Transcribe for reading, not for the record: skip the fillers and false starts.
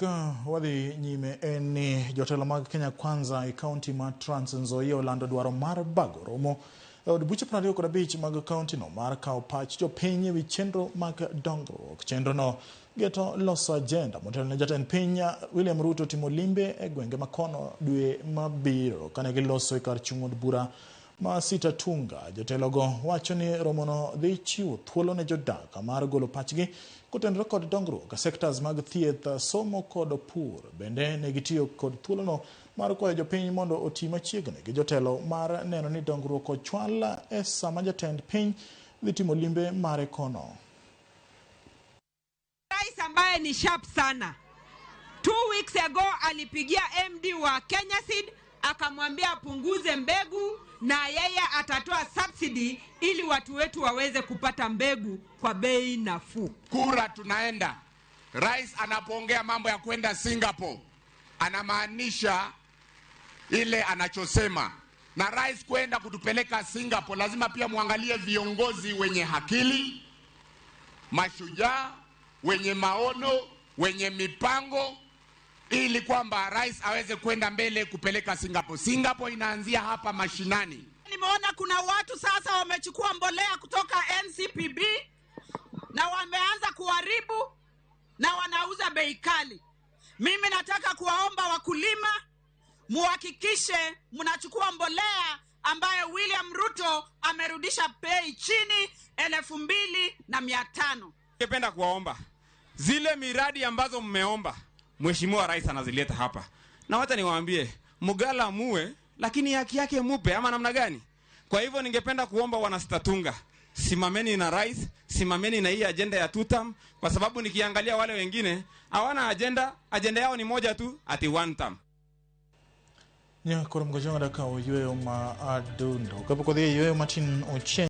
Ka wadhi nyime eni jotelo mag Kenya Kwanza e kaunti ma Trans Nzoia olando dwaro mar bago romo od buche 25 mag kaunti no mar kawo pach jopiny ewi chenro mag dongruok. Chenro no geto loso agenda motelo ne jatend piny William Ruto timo limbe e gwenge makono dwe mabiro kane giloso e kar chung' od bura ma Sitatunga. Jotelogo wacho ni romono dhi chiwo thuolo ne jodak mar golo pachgi kotenore kod dongruok sectors mag thieth, somo kod pur. Bende ne gitiyo kod thuolono mar kwayo jopiny mondo oti machiegni gi jotelo mar neno ni dongruok ochwal e sama jatend piny dhi timo limbe mare kono. Rais ambaye ni sharp sana 2 weeks ago alipigia MD wa Kenya Seed akamwambia apunguze mbegu na yeye atatoa subsidy ili watu wetu waweze kupata mbegu kwa bei nafuu. Kura tunaenda. Rais anapoongea mambo ya kwenda Singapore anamaanisha ile anachosema. Na rais kwenda kutupeleka Singapore lazima pia muangalie viongozi wenye akili, mashujaa, wenye maono, wenye mipango, ili kwamba rais aweze kwenda mbele kupeleka Singapore. Singapore inaanzia hapa mashinani. Nimeona kuna watu sasa wamechukua mbolea kutoka NCPB na wameanza kuharibu na wanauza bei kali. Mimi nataka kuwaomba wakulima muhakikishe mnachukua mbolea ambayo William Ruto amerudisha bei chini 2,500. Ningependa kuwaomba zile miradi ambazo mmeomba Mheshimiwa Rais anazileta hapa. Na wacha niwaambie, mugala muwe lakini haki yake mupe ama namna gani? Kwa hivyo ningependa kuomba wana Sitatunga, simameni na rais, simameni na hii agenda ya tutam, kwa sababu nikiangalia wale wengine hawana agenda yao ni moja tu, ati one term. Nya koromgojonga da kawo yweyo ma adundo. Kapo kodhi yweyo matin ochen